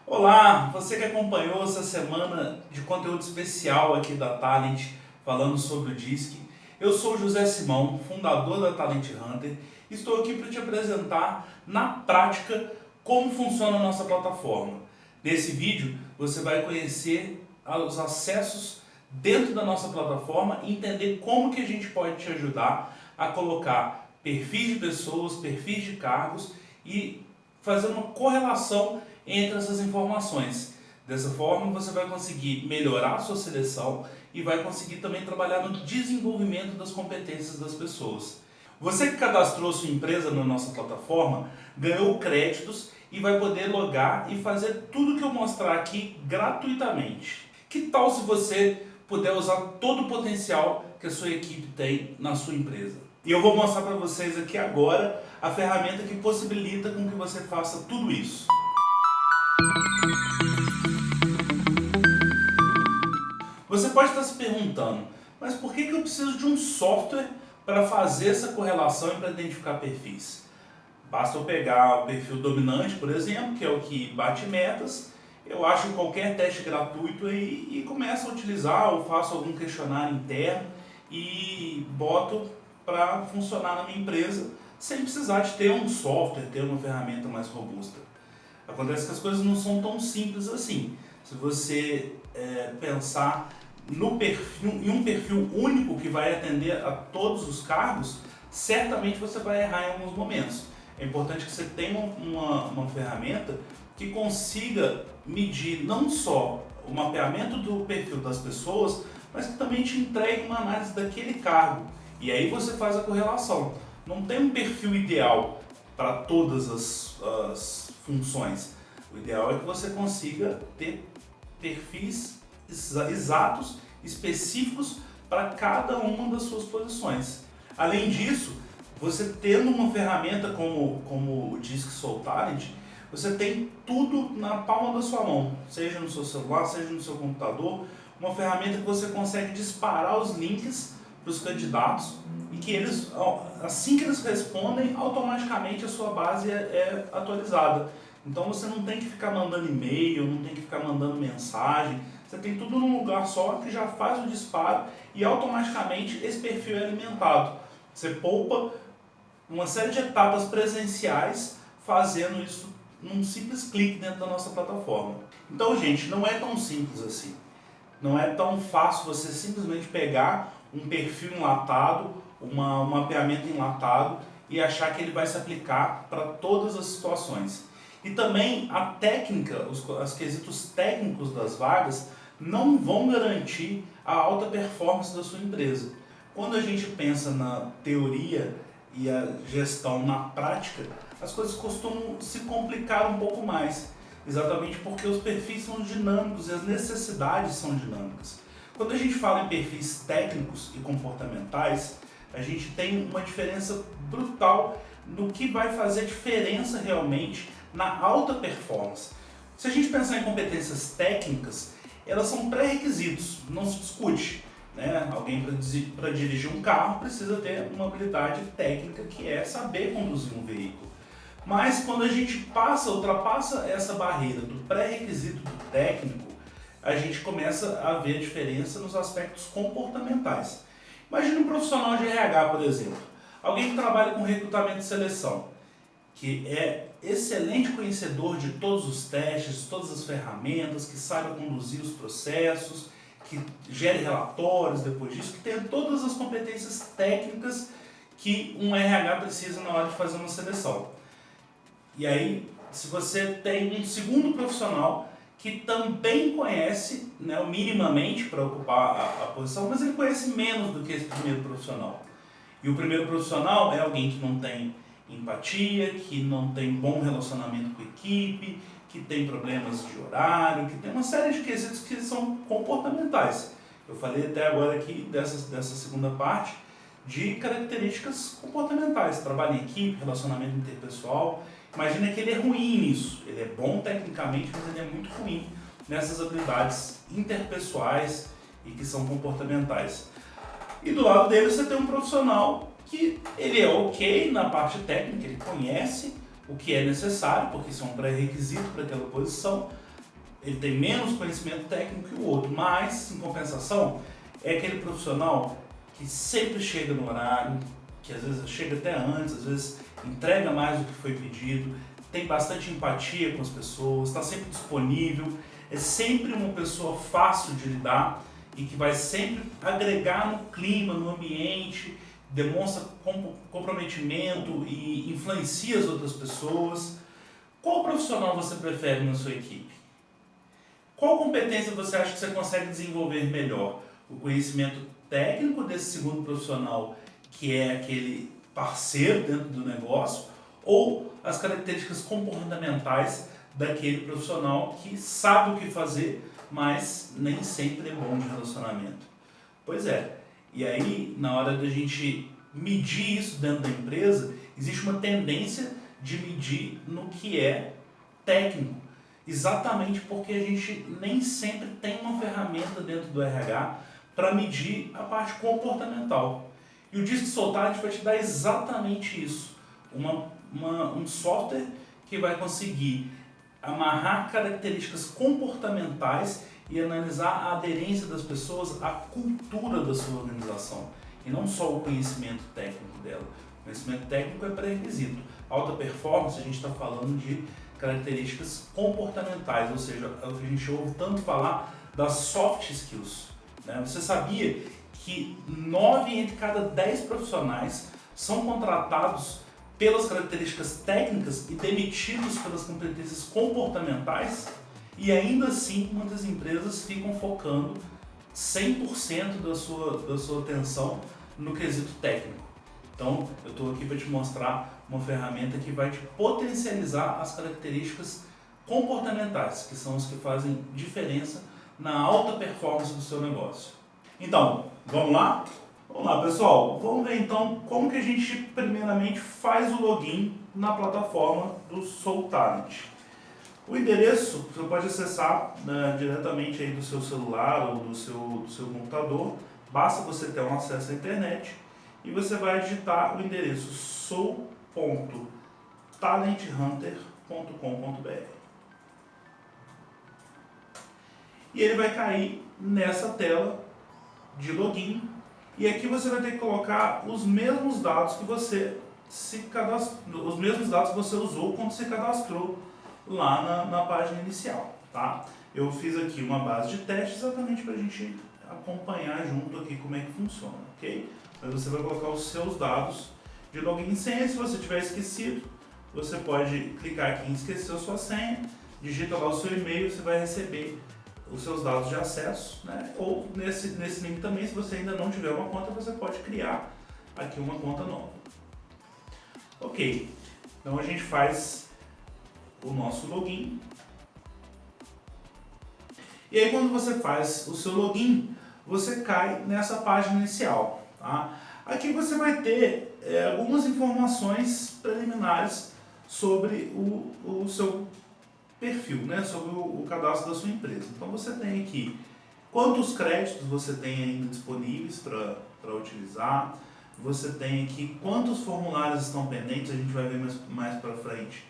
Olá, você que acompanhou essa semana de conteúdo especial aqui da Talent, falando sobre o DISC. Eu sou o José Simão, fundador da Talent Hunter, e estou aqui para te apresentar na prática como funciona a nossa plataforma. Nesse vídeo você vai conhecer os acessos dentro da nossa plataforma e entender como que a gente pode te ajudar a colocar perfis de pessoas, perfis de cargos e fazer uma correlação entre essas informações. Dessa forma você vai conseguir melhorar a sua seleção e vai conseguir também trabalhar no desenvolvimento das competências das pessoas. Você que cadastrou sua empresa na nossa plataforma ganhou créditos e vai poder logar e fazer tudo que eu mostrar aqui gratuitamente. Que tal se você puder usar todo o potencial que a sua equipe tem na sua empresa? E eu vou mostrar para vocês aqui agora a ferramenta que possibilita com que você faça tudo isso. Você pode estar se perguntando, mas por que eu preciso de um software para fazer essa correlação e para identificar perfis? Basta eu pegar o perfil dominante, por exemplo, que é o que bate metas, eu acho qualquer teste gratuito e começo a utilizar ou faço algum questionário interno e boto para funcionar na minha empresa sem precisar de ter um software, ter uma ferramenta mais robusta. Acontece que as coisas não são tão simples assim. Se você pensar em um perfil único que vai atender a todos os cargos, certamente você vai errar em alguns momentos. É importante que você tenha uma ferramenta que consiga medir não só o mapeamento do perfil das pessoas, mas que também te entregue uma análise daquele cargo. E aí você faz a correlação. Não tem um perfil ideal para todas as funções. O ideal é que você consiga ter perfis exatos, específicos para cada uma das suas posições. Além disso, você tendo uma ferramenta como o Disc Soul Talent, você tem tudo na palma da sua mão, seja no seu celular, seja no seu computador, uma ferramenta que você consegue disparar os links para os candidatos e que eles, assim que eles respondem, automaticamente a sua base é atualizada. Então você não tem que ficar mandando e-mail, não tem que ficar mandando mensagem, você tem tudo num lugar só que já faz o disparo e automaticamente esse perfil é alimentado. Você poupa uma série de etapas presenciais fazendo isso num simples clique dentro da nossa plataforma. Então, gente, não é tão simples assim. Não é tão fácil você simplesmente pegar um perfil enlatado, um mapeamento enlatado e achar que ele vai se aplicar para todas as situações. E também a técnica, os quesitos técnicos das vagas não vão garantir a alta performance da sua empresa. Quando a gente pensa na teoria e a gestão na prática, as coisas costumam se complicar um pouco mais, exatamente porque os perfis são dinâmicos e as necessidades são dinâmicas. Quando a gente fala em perfis técnicos e comportamentais, a gente tem uma diferença brutal no que vai fazer diferença realmente na alta performance. Se a gente pensar em competências técnicas, elas são pré-requisitos, não se discute. Alguém para dirigir um carro precisa ter uma habilidade técnica que é saber conduzir um veículo. Mas quando a gente ultrapassa essa barreira do pré-requisito do técnico, a gente começa a ver a diferença nos aspectos comportamentais. Imagina um profissional de RH, por exemplo, alguém que trabalha com recrutamento e seleção, que é excelente conhecedor de todos os testes, de todas as ferramentas, que saiba conduzir os processos, que gere relatórios depois disso, que tenha todas as competências técnicas que um RH precisa na hora de fazer uma seleção. E aí, se você tem um segundo profissional que também conhece, minimamente para ocupar a posição, mas ele conhece menos do que esse primeiro profissional. E o primeiro profissional é alguém que não tem empatia, que não tem bom relacionamento com a equipe, que tem problemas de horário, que tem uma série de quesitos que são comportamentais. Eu falei até agora aqui dessa segunda parte de características comportamentais, trabalho em equipe, relacionamento interpessoal. Imagina que ele é ruim nisso, ele é bom tecnicamente, mas ele é muito ruim nessas habilidades interpessoais e que são comportamentais. E do lado dele você tem um profissional que ele é ok na parte técnica, ele conhece o que é necessário, porque isso é um pré-requisito para aquela posição, ele tem menos conhecimento técnico que o outro, mas, em compensação, é aquele profissional que sempre chega no horário, que às vezes chega até antes, às vezes entrega mais do que foi pedido, tem bastante empatia com as pessoas, está sempre disponível, é sempre uma pessoa fácil de lidar e que vai sempre agregar no clima, no ambiente, demonstra comprometimento e influencia as outras pessoas. Qual profissional você prefere na sua equipe? Qual competência você acha que você consegue desenvolver melhor? O conhecimento técnico desse segundo profissional, que é aquele parceiro dentro do negócio, ou as características comportamentais daquele profissional que sabe o que fazer, mas nem sempre é bom de relacionamento? Pois é, e aí na hora da gente medir isso dentro da empresa, existe uma tendência de medir no que é técnico, exatamente porque a gente nem sempre tem uma ferramenta dentro do RH para medir a parte comportamental. E o Disque Soltar vai te dar exatamente isso, um software que vai conseguir amarrar características comportamentais e analisar a aderência das pessoas à cultura da sua organização, e não só o conhecimento técnico dela. O conhecimento técnico é pré-requisito. Alta performance, a gente está falando de características comportamentais, ou seja, é o que a gente ouve tanto falar das soft skills. Né? Você sabia que 9 entre cada 10 profissionais são contratados pelas características técnicas e demitidos pelas competências comportamentais? E ainda assim, muitas empresas ficam focando 100% da sua atenção no quesito técnico. Então, eu estou aqui para te mostrar uma ferramenta que vai te potencializar as características comportamentais, que são as que fazem diferença na alta performance do seu negócio. Então, vamos lá? Vamos lá, pessoal. Vamos ver então como que a gente primeiramente faz o login na plataforma do SoulTalent. O endereço você pode acessar, né, diretamente aí do seu celular ou do seu computador. Basta você ter um acesso à internet e você vai digitar o endereço soul.talenthunter.com.br. E ele vai cair nessa tela de login. E aqui você vai ter que colocar os mesmos dados que você os mesmos dados que você usou quando se cadastrou lá na página inicial, tá? Eu fiz aqui uma base de teste exatamente para a gente acompanhar junto aqui como é que funciona, ok? Mas você vai colocar os seus dados de login e senha. Se você tiver esquecido, você pode clicar aqui em esquecer a sua senha, digita lá o seu e-mail, você vai receber os seus dados de acesso, né? Ou nesse link também, se você ainda não tiver uma conta, você pode criar aqui uma conta nova. Ok, então a gente faz o nosso login. E aí quando você faz o seu login, você cai nessa página inicial, tá? Aqui você vai ter algumas informações preliminares sobre o seu perfil, né? Sobre o cadastro da sua empresa. Então você tem aqui quantos créditos você tem ainda disponíveis para utilizar, você tem aqui quantos formulários estão pendentes, a gente vai ver mais para frente.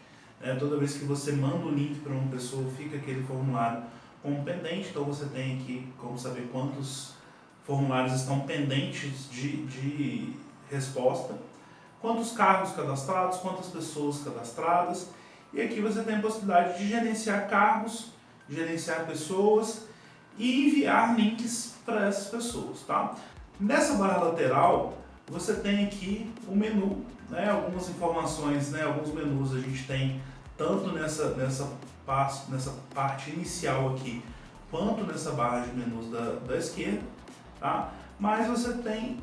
Toda vez que você manda o link para uma pessoa, fica aquele formulário como pendente, então você tem aqui como saber quantos formulários estão pendentes de resposta, quantos cargos cadastrados, quantas pessoas cadastradas, e aqui você tem a possibilidade de gerenciar cargos, gerenciar pessoas e enviar links para essas pessoas, tá? Nessa barra lateral, você tem aqui o menu, né? Algumas informações, né? Alguns menus a gente tem tanto nessa parte inicial aqui, quanto nessa barra de menus da esquerda, tá? Mas você tem,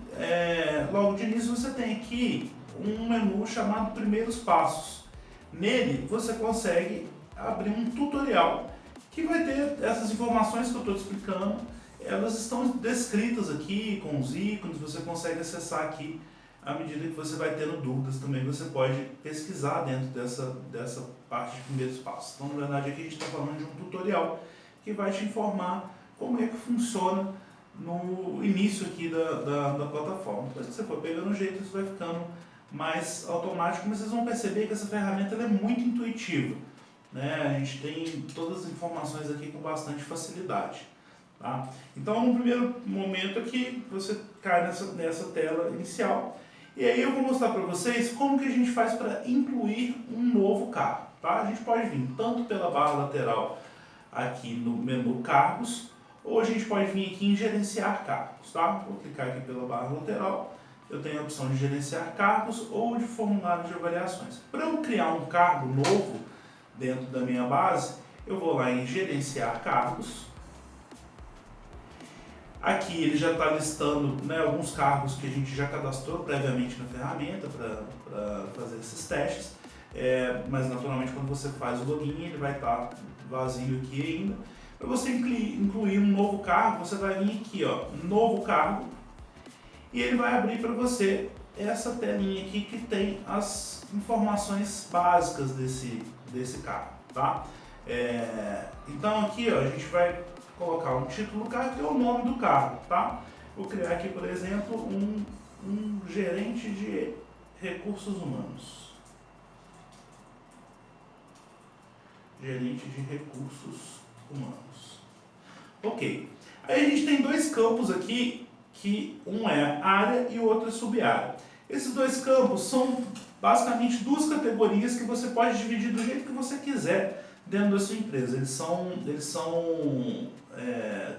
logo de início você tem aqui um menu chamado Primeiros Passos. Nele você consegue abrir um tutorial que vai ter essas informações que eu estou te explicando. Elas estão descritas aqui com os ícones, você consegue acessar aqui à medida que você vai tendo dúvidas. Também você pode pesquisar dentro dessa parte de primeiros passos. Então, na verdade, aqui a gente está falando de um tutorial que vai te informar como é que funciona no início aqui da plataforma. Depois que você for pegando o jeito, isso vai ficando mais automático, mas vocês vão perceber que essa ferramenta ela é muito intuitiva. né? A gente tem todas as informações aqui com bastante facilidade. Tá? Então, no primeiro momento aqui, você cai nessa tela inicial. E aí eu vou mostrar para vocês como que a gente faz para incluir um novo cargo. Tá? A gente pode vir tanto pela barra lateral aqui no menu Cargos, ou a gente pode vir aqui em Gerenciar Cargos. Tá? Vou clicar aqui pela barra lateral, eu tenho a opção de Gerenciar Cargos ou de Formulário de Avaliações. Para eu criar um cargo novo dentro da minha base, eu vou lá em Gerenciar Cargos. Aqui ele já está listando, né, alguns cargos que a gente já cadastrou previamente na ferramenta para fazer esses testes, mas naturalmente quando você faz o login ele vai estar vazio aqui ainda. Para você incluir um novo cargo, você vai vir aqui, ó, Novo Cargo, e ele vai abrir para você essa telinha aqui que tem as informações básicas desse cargo. Tá? Então aqui, ó, a gente vai colocar um título do cargo, que é o nome do cargo, tá? Vou criar aqui, por exemplo, um gerente de recursos humanos. Gerente de recursos humanos. Ok. Aí a gente tem dois campos aqui, que um é área e o outro é subárea. Esses dois campos são basicamente duas categorias que você pode dividir do jeito que você quiser dentro da sua empresa. Eles são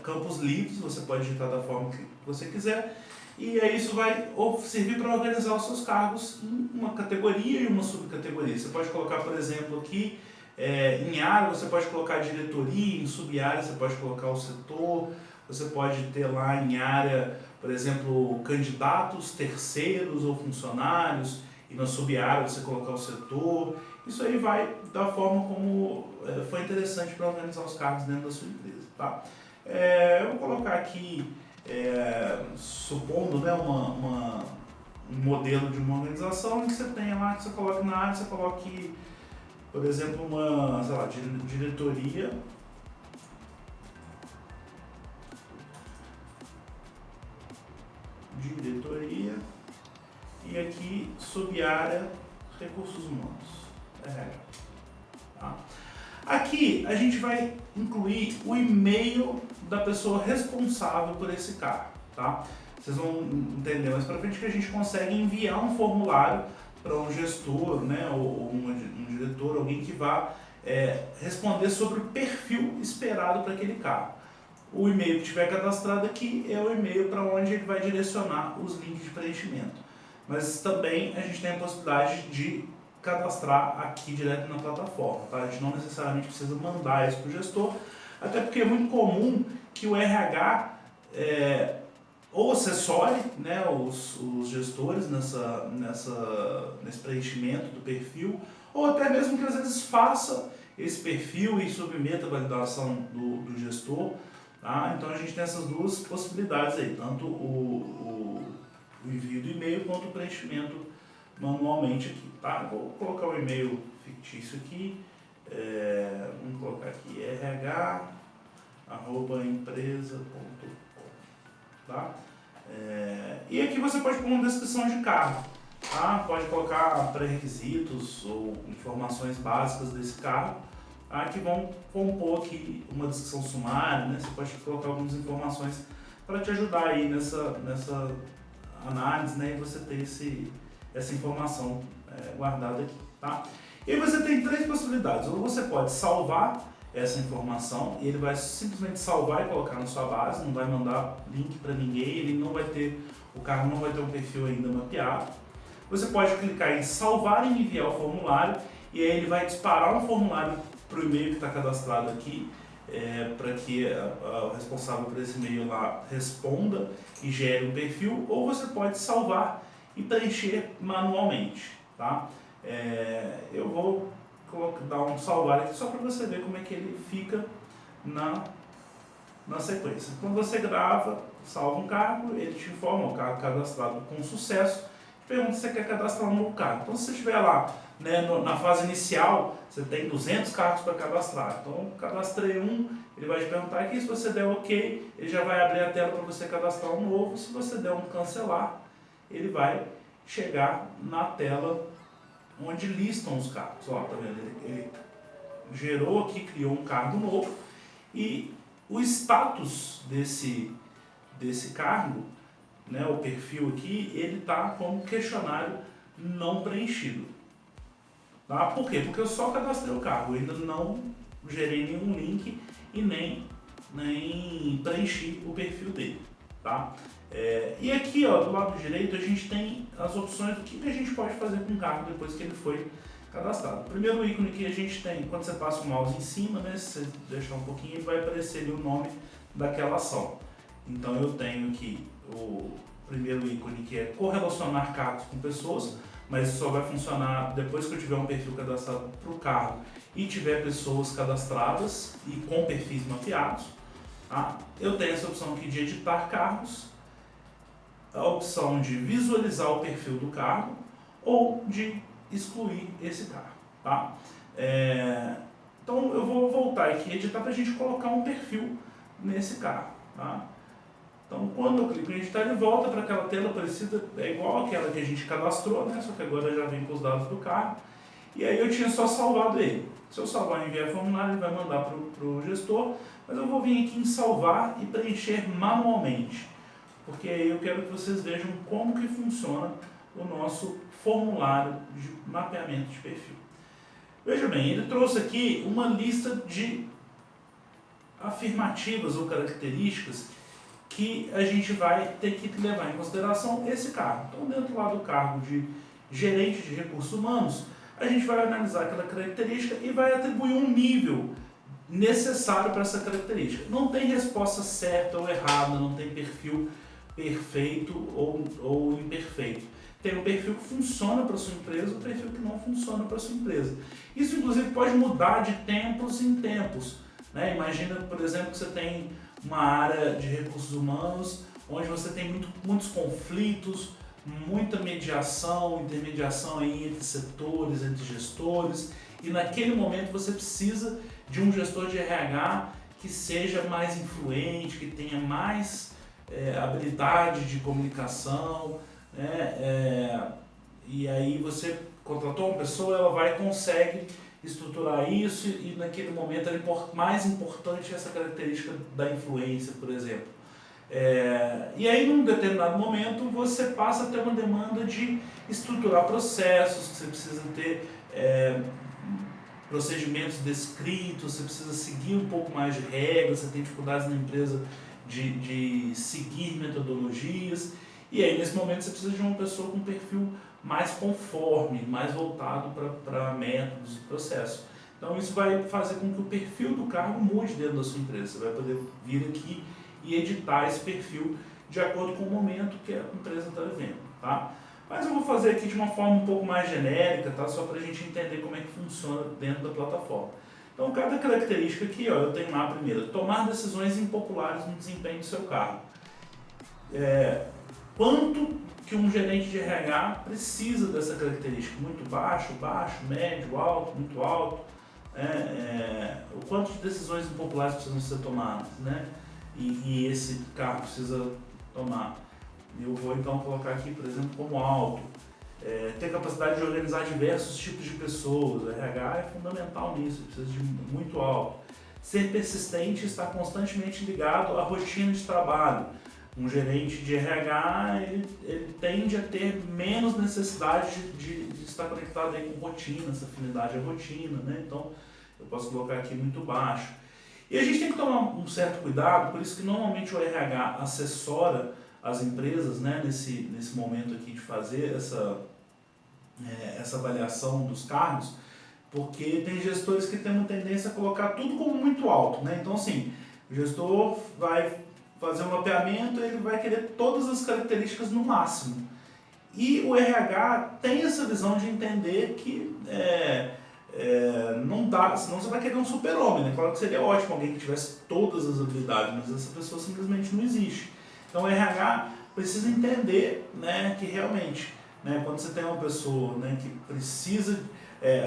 campos livres, você pode digitar da forma que você quiser, e aí isso vai servir para organizar os seus cargos em uma categoria e uma subcategoria. Você pode colocar, por exemplo, aqui em área, você pode colocar diretoria, em subárea você pode colocar o setor, você pode ter lá em área, por exemplo, candidatos, terceiros ou funcionários, e na subárea você colocar o setor. Isso aí vai da forma como foi interessante para organizar os cargos dentro da sua empresa. Tá? Eu vou colocar aqui, supondo, né, um modelo de uma organização, que você tenha lá, que você coloque na área, você coloque, por exemplo, uma, sei lá, diretoria. E aqui subárea recursos humanos. Tá? Aqui a gente vai incluir o e-mail da pessoa responsável por esse cargo. Tá? Vocês vão entender mais pra frente que a gente consegue enviar um formulário para um gestor, né, ou um diretor, alguém que vá responder sobre o perfil esperado para aquele cargo. O e-mail que tiver cadastrado aqui é o e-mail para onde ele vai direcionar os links de preenchimento. Mas também a gente tem a possibilidade de cadastrar aqui direto na plataforma. Tá? A gente não necessariamente precisa mandar isso para o gestor, até porque é muito comum que o RH ou assessore, né, os gestores nesse preenchimento do perfil, ou até mesmo que às vezes faça esse perfil e submeta a validação do gestor. Tá? Então a gente tem essas duas possibilidades aí, tanto o envio do e-mail quanto o preenchimento manualmente aqui. Tá? Vou colocar o e-mail fictício aqui, vamos colocar aqui rh@empresa.com. Tá? E aqui você pode pôr uma descrição de cargo. Tá? Pode colocar pré-requisitos ou informações básicas desse cargo, que vão compor aqui uma descrição sumária, né? Você pode colocar algumas informações para te ajudar aí nessa análise, né? E você ter essa informação guardada aqui, tá? E aí você tem três possibilidades. Ou você pode salvar essa informação e ele vai simplesmente salvar e colocar na sua base, não vai mandar link para ninguém, o cargo não vai ter um perfil ainda mapeado. Você pode clicar em salvar e enviar o formulário e aí ele vai disparar um formulário para o e-mail que está cadastrado aqui, para que o responsável por esse e-mail lá responda e gere um perfil, ou você pode salvar e preencher manualmente. Tá? Eu vou dar um salvar aqui só para você ver como é que ele fica na sequência. Quando você grava, salva um cargo, ele te informa o cargo cadastrado com sucesso, pergunta se você quer cadastrar um novo cargo. Então se você estiver lá, né, na fase inicial, você tem 200 cargos para cadastrar. Então cadastrei um, ele vai te perguntar aqui, se você der OK, ele já vai abrir a tela para você cadastrar um novo. Se você der um cancelar, ele vai chegar na tela onde listam os cargos. Ó, tá vendo? Ele gerou aqui, criou um cargo novo e o status desse cargo, né, o perfil aqui, ele está como questionário não preenchido. Tá? Por quê? Porque eu só cadastrei o cargo, eu ainda não gerei nenhum link e nem preenchi o perfil dele. Tá? E aqui, ó, do lado direito a gente tem as opções do que a gente pode fazer com o cargo depois que ele foi cadastrado. O primeiro ícone que a gente tem, quando você passa o mouse em cima, né, se você deixar um pouquinho, ele vai aparecer ali o nome daquela ação. Então eu tenho aqui o primeiro ícone que é correlacionar cargos com pessoas, mas isso só vai funcionar depois que eu tiver um perfil cadastrado para o cargo e tiver pessoas cadastradas e com perfis mapeados. Tá? Eu tenho essa opção aqui de editar cargos, a opção de visualizar o perfil do cargo ou de excluir esse cargo. Tá? Então eu vou voltar aqui e editar para a gente colocar um perfil nesse cargo. Tá? Então quando eu clico em editar ele volta para aquela tela parecida, é igual àquela que a gente cadastrou, né? Só que agora já vem com os dados do cargo. E aí eu tinha só salvado ele. Se eu salvar e enviar formulário, ele vai mandar para o gestor, mas eu vou vir aqui em salvar e preencher manualmente, porque aí eu quero que vocês vejam como que funciona o nosso formulário de mapeamento de perfil. Veja bem, ele trouxe aqui uma lista de afirmativas ou características que a gente vai ter que levar em consideração esse cargo. Então, dentro lá do cargo de gerente de recursos humanos, a gente vai analisar aquela característica e vai atribuir um nível necessário para essa característica. Não tem resposta certa ou errada, não tem perfil perfeito ou imperfeito. Tem um perfil que funciona para a sua empresa, um perfil que não funciona para a sua empresa. Isso, inclusive, pode mudar de tempos em tempos. Né? Imagina, por exemplo, que você tem uma área de recursos humanos onde você tem muitos conflitos, muita mediação, intermediação aí entre setores, entre gestores, e naquele momento você precisa de um gestor de RH que seja mais influente, que tenha mais habilidade de comunicação, né? E aí você contratou uma pessoa, ela vai e consegue estruturar isso, e naquele momento é mais importante essa característica da influência, por exemplo. E aí, num determinado momento, você passa a ter uma demanda de estruturar processos, que você precisa ter procedimentos descritos, você precisa seguir um pouco mais de regras, você tem dificuldades na empresa de seguir metodologias, e aí nesse momento você precisa de uma pessoa com um perfil mais conforme, mais voltado para métodos e processos. Então isso vai fazer com que o perfil do cargo mude dentro da sua empresa. Você vai poder vir aqui e editar esse perfil de acordo com o momento que a empresa está vivendo. Tá? Mas eu vou fazer aqui de uma forma um pouco mais genérica, tá? Só para a gente entender como é que funciona dentro da plataforma. Então cada característica aqui, ó, eu tenho lá a primeira, tomar decisões impopulares no desempenho do seu cargo. Quanto que um gerente de RH precisa dessa característica? Muito baixo, baixo, médio, alto, muito alto? O quanto de decisões impopulares precisam ser tomadas, né? E esse cargo precisa tomar. Eu vou então colocar aqui, por exemplo, como alto. Ter capacidade de organizar diversos tipos de pessoas. O RH é fundamental nisso, precisa de muito alto. Ser persistente e estar constantemente ligado à rotina de trabalho. Um gerente de RH, ele tende a ter menos necessidade de estar conectado aí com rotina, essa afinidade à rotina, né? Então, eu posso colocar aqui muito baixo. E a gente tem que tomar um certo cuidado, por isso que normalmente o RH assessora as empresas, né, nesse momento aqui de fazer essa avaliação dos cargos, porque tem gestores que têm uma tendência a colocar tudo como muito alto, né? Então, assim, o gestor vai fazer um mapeamento, ele vai querer todas as características no máximo. E o RH tem essa visão de entender que não dá, senão você vai querer um super-homem, né? Claro que seria ótimo alguém que tivesse todas as habilidades, mas essa pessoa simplesmente não existe. Então o RH precisa entender, né, que realmente, né, quando você tem uma pessoa, né, que precisa,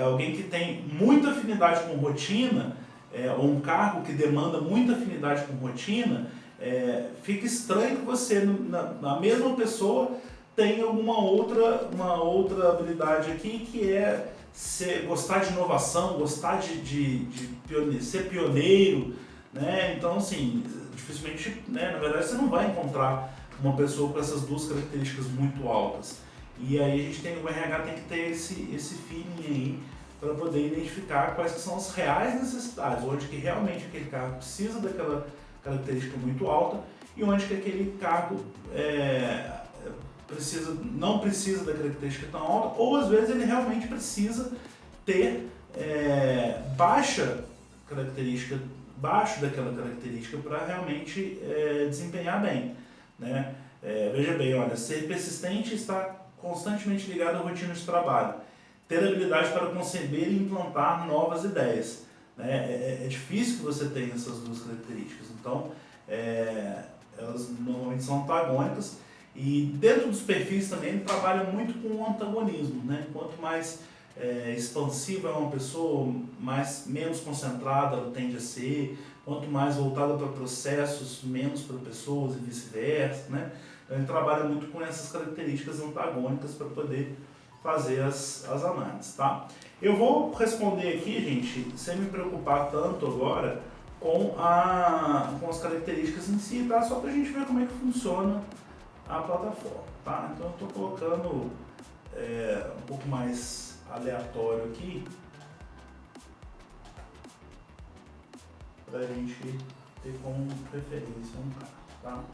alguém que tem muita afinidade com rotina, ou um cargo que demanda muita afinidade com rotina, fica estranho que você, na mesma pessoa, tenha uma outra habilidade aqui que é gostar de inovação, gostar ser pioneiro, né? Então, assim, dificilmente, né, na verdade, você não vai encontrar uma pessoa com essas duas características muito altas. E aí o RH tem que ter esse feeling aí para poder identificar quais que são as reais necessidades, onde que realmente aquele cargo precisa daquela característica muito alta e onde que aquele cargo não precisa da característica tão alta, ou às vezes ele realmente precisa ter baixo daquela característica para realmente desempenhar bem, né? Veja bem, olha, ser persistente está constantemente ligado à rotina de trabalho, ter habilidade para conceber e implantar novas ideias, né? É difícil que você tenha essas duas características, então elas normalmente são antagônicas. E dentro dos perfis também ele trabalha muito com o antagonismo, né? Quanto mais expansiva é uma pessoa, menos concentrada ela tende a ser, quanto mais voltada para processos, menos para pessoas e vice-versa, né? Então ele trabalha muito com essas características antagônicas para poder fazer as análises, tá? Eu vou responder aqui, gente, sem me preocupar tanto agora com as características em si, tá? Só para a gente ver como é que funciona a plataforma, tá? Então eu estou colocando um pouco mais aleatório aqui para a gente ter como referência um cara, tá?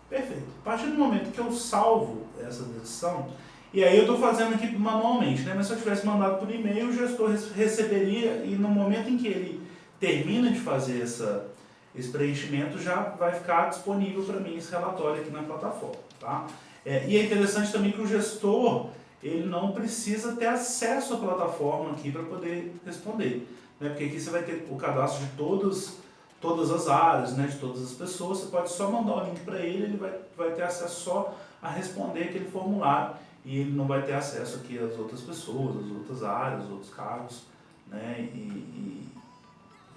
Perfeito. A partir do momento que eu salvo essa decisão, e aí eu estou fazendo aqui manualmente, né? Mas se eu tivesse mandado por e-mail, o gestor receberia e no momento em que ele termina de fazer esse preenchimento, já vai ficar disponível para mim esse relatório aqui na plataforma, tá? E é interessante também que o gestor ele não precisa ter acesso à plataforma aqui para poder responder, né? Porque aqui você vai ter o cadastro de todas as áreas, né, de todas as pessoas, você pode só mandar o link para ele vai ter acesso só a responder aquele formulário e ele não vai ter acesso aqui às outras pessoas, às outras áreas, aos outros cargos, né, e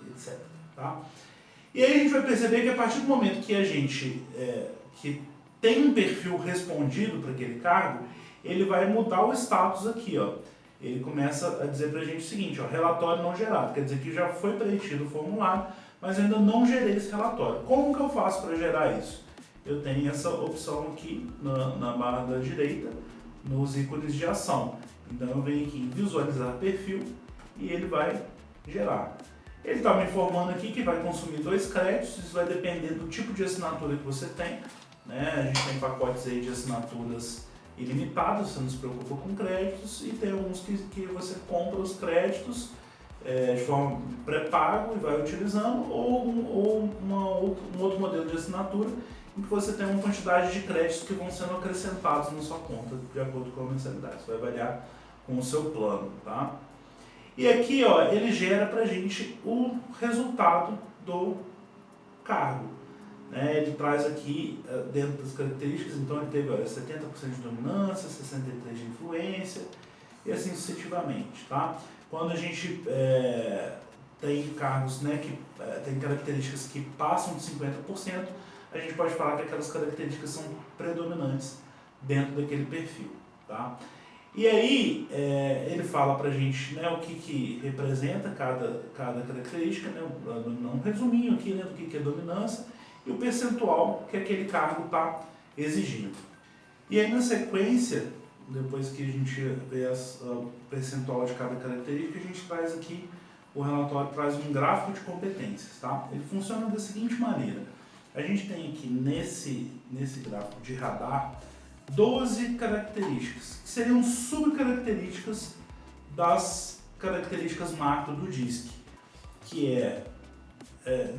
etc. Tá? E aí a gente vai perceber que a partir do momento que a gente que tem um perfil respondido para aquele cargo, ele vai mudar o status aqui, ó. Ele começa a dizer para a gente o seguinte, ó, relatório não gerado, quer dizer que já foi preenchido o formulário, mas eu ainda não gerei esse relatório. Como que eu faço para gerar isso? Eu tenho essa opção aqui na barra da direita, nos ícones de ação. Então eu venho aqui em visualizar perfil e ele vai gerar. Ele está me informando aqui que vai consumir 2 créditos, isso vai depender do tipo de assinatura que você tem, né? A gente tem pacotes aí de assinaturas ilimitados, você não se preocupa com créditos, e tem alguns que você compra os créditos de forma pré-pago e vai utilizando, ou um outro modelo de assinatura em que você tem uma quantidade de créditos que vão sendo acrescentados na sua conta de acordo com a mensalidade. Isso vai variar com o seu plano, tá? E aqui, ó, ele gera pra gente o resultado do cargo, né? Ele traz aqui dentro das características, então ele teve 70% de dominância, 63% de influência e assim sucessivamente, tá? Quando a gente tem cargos, né, que tem características que passam de 50%, a gente pode falar que aquelas características são predominantes dentro daquele perfil, tá? E aí ele fala pra gente, né, o que representa cada característica, né, um resuminho aqui, né, do que é dominância e o percentual que aquele cargo está exigindo. E aí na sequência, depois que a gente vê o percentual de cada característica, a gente traz aqui, o relatório traz um gráfico de competências, tá? Ele funciona da seguinte maneira, a gente tem aqui nesse gráfico de radar 12 características, que seriam subcaracterísticas das características macro do DISC, que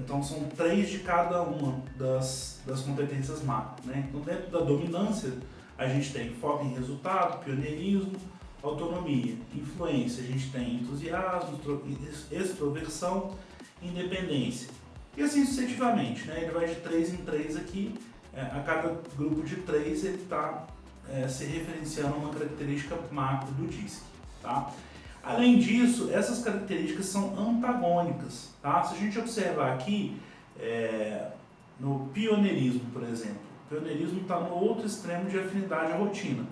então são 3 de cada uma das competências macro, né? Então dentro da dominância, a gente tem foco em resultado, pioneirismo, autonomia, influência, a gente tem entusiasmo, extroversão, independência. E assim sucessivamente, né? Ele vai de 3 em 3 aqui, a cada grupo de 3 ele está se referenciando a uma característica macro do DISC, tá? Além disso, essas características são antagônicas. Tá? Se a gente observar aqui, no pioneirismo, por exemplo, o pioneirismo está no outro extremo de afinidade à rotina.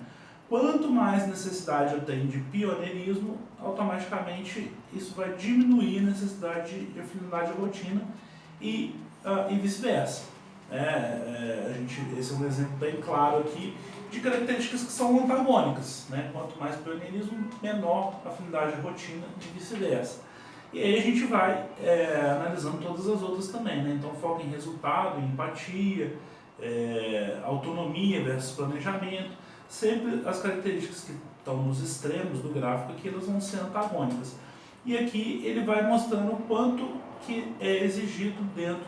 Quanto mais necessidade eu tenho de pioneirismo, automaticamente isso vai diminuir a necessidade de afinidade à rotina e vice-versa. Esse é um exemplo bem claro aqui de características que são antagônicas. Né? Quanto mais pioneirismo, menor afinidade à rotina e vice-versa. E aí a gente vai analisando todas as outras também. Né? Então foca em resultado, em empatia, autonomia versus planejamento. Sempre as características que estão nos extremos do gráfico aqui, elas vão ser antagônicas. E aqui ele vai mostrando o quanto que é exigido dentro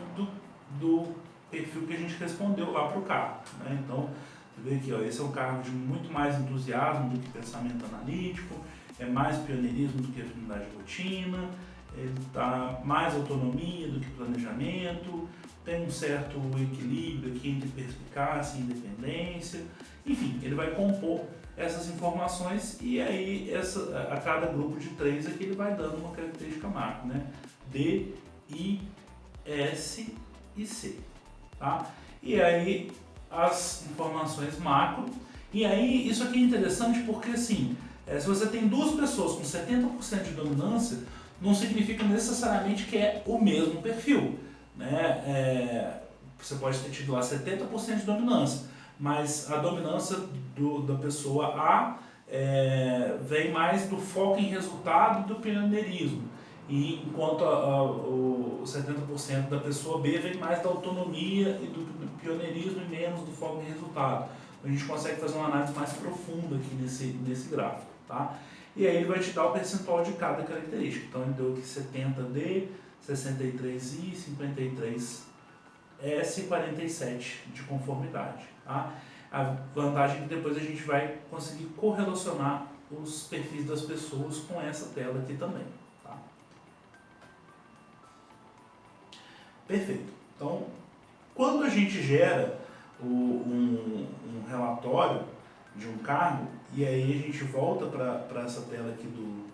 do perfil que a gente respondeu lá para o cargo. Né? Então, você vê aqui, ó, esse é um cargo de muito mais entusiasmo do que pensamento analítico, é mais pioneirismo do que afinidade de rotina, ele dá mais autonomia do que planejamento, tem um certo equilíbrio aqui entre perspicácia e independência. Enfim, ele vai compor essas informações e aí a cada grupo de 3 aqui ele vai dando uma característica macro, né? D, I, S e C. Tá? E aí as informações macro. E aí isso aqui é interessante porque assim, se você tem duas pessoas com 70% de dominância, não significa necessariamente que é o mesmo perfil. Né? Você pode ter tido lá 70% de dominância, mas a dominância da pessoa A vem mais do foco em resultado do pioneirismo, e enquanto o 70% da pessoa B vem mais da autonomia e do pioneirismo e menos do foco em resultado. A gente consegue fazer uma análise mais profunda aqui nesse gráfico. Tá? E aí ele vai te dar o percentual de cada característica. Então ele deu aqui 70D, 63I, 53S e 47 de conformidade. Tá? A vantagem é que depois a gente vai conseguir correlacionar os perfis das pessoas com essa tela aqui também. Tá? Perfeito. Então, quando a gente gera um relatório de um cargo, e aí a gente volta para essa tela aqui do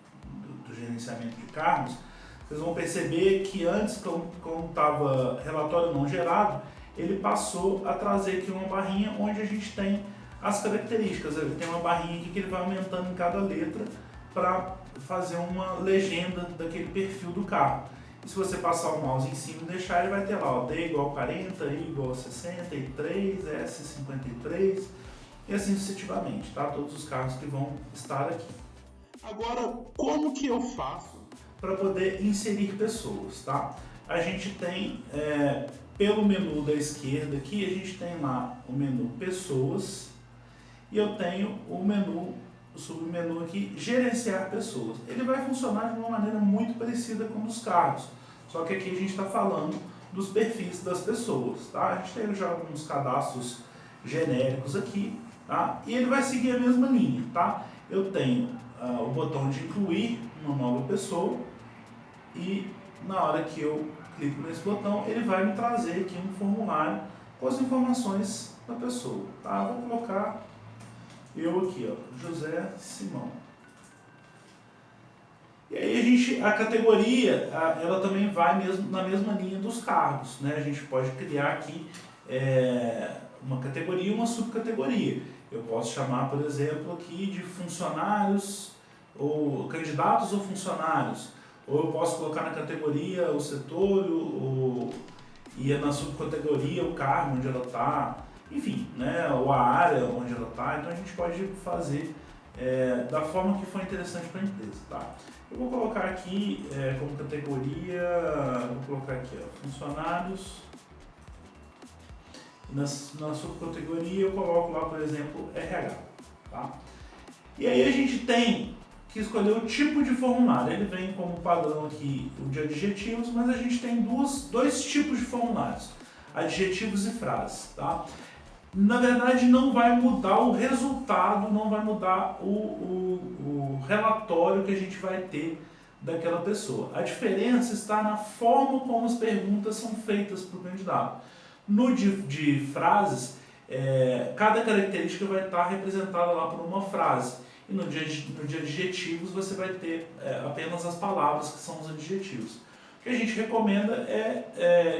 gerenciamento de cargos, vocês vão perceber que antes, quando estava relatório não gerado, ele passou a trazer aqui uma barrinha onde a gente tem as características. Ele tem uma barrinha aqui que ele vai aumentando em cada letra para fazer uma legenda daquele perfil do carro. E se você passar o mouse em cima e deixar, ele vai ter lá, ó, D igual 40, I igual 63, S 53 e assim sucessivamente, tá? Todos os carros que vão estar aqui. Agora, como que eu faço para poder inserir pessoas, tá? A gente tem, pelo menu da esquerda aqui, a gente tem lá o menu pessoas e eu tenho o submenu aqui, gerenciar pessoas. Ele vai funcionar de uma maneira muito parecida com os carros, só que aqui a gente está falando dos perfis das pessoas, tá? A gente tem já alguns cadastros genéricos aqui, tá? E ele vai seguir a mesma linha, tá? Eu tenho o botão de incluir uma nova pessoa e na hora que eu clico nesse botão, ele vai me trazer aqui um formulário com as informações da pessoa, tá? Vou colocar eu aqui, ó, José Simão. E aí a categoria, ela também vai na mesma linha dos cargos, né? A gente pode criar aqui uma categoria e uma subcategoria. Eu posso chamar, por exemplo, aqui de funcionários, ou candidatos ou funcionários. Ou eu posso colocar na categoria o setor e na subcategoria o cargo onde ela está, enfim, né? Ou a área onde ela está. Então a gente pode fazer da forma que for interessante para a empresa. Tá? Eu vou colocar aqui como categoria, vou colocar aqui, ó, funcionários. Na subcategoria eu coloco lá, por exemplo, RH. Tá? E aí a gente tem que escolher o tipo de formulário. Ele vem como padrão aqui o de adjetivos, mas a gente tem dois tipos de formulários, adjetivos e frases. Tá? Na verdade não vai mudar o resultado, não vai mudar o relatório que a gente vai ter daquela pessoa. A diferença está na forma como as perguntas são feitas para o candidato. No de frases, cada característica vai estar representada lá por uma frase. e no de adjetivos você vai ter apenas as palavras que são os adjetivos. O que a gente recomenda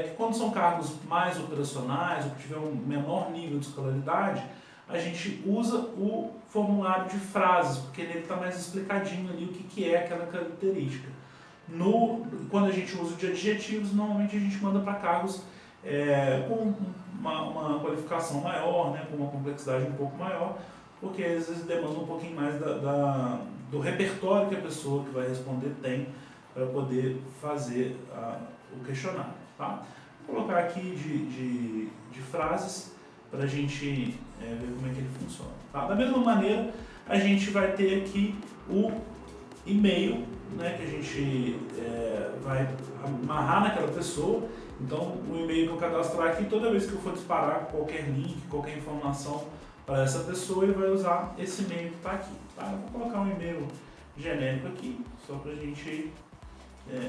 que quando são cargos mais operacionais ou que tiver um menor nível de escolaridade, a gente usa o formulário de frases, porque nele está mais explicadinho ali o que é aquela característica. Quando a gente usa o de adjetivos, normalmente a gente manda para cargos com uma qualificação maior, né, com uma complexidade um pouco maior, porque às vezes demanda um pouquinho mais do repertório que a pessoa que vai responder tem para poder fazer o questionário. Tá? Vou colocar aqui de frases para a gente ver como é que ele funciona. Tá? Da mesma maneira, a gente vai ter aqui o e-mail, né, que a gente vai amarrar naquela pessoa. Então, o e-mail que eu cadastrar aqui, toda vez que eu for disparar qualquer link, qualquer informação para essa pessoa, ele vai usar esse e-mail que está aqui. Tá? Eu vou colocar um e-mail genérico aqui, só para a gente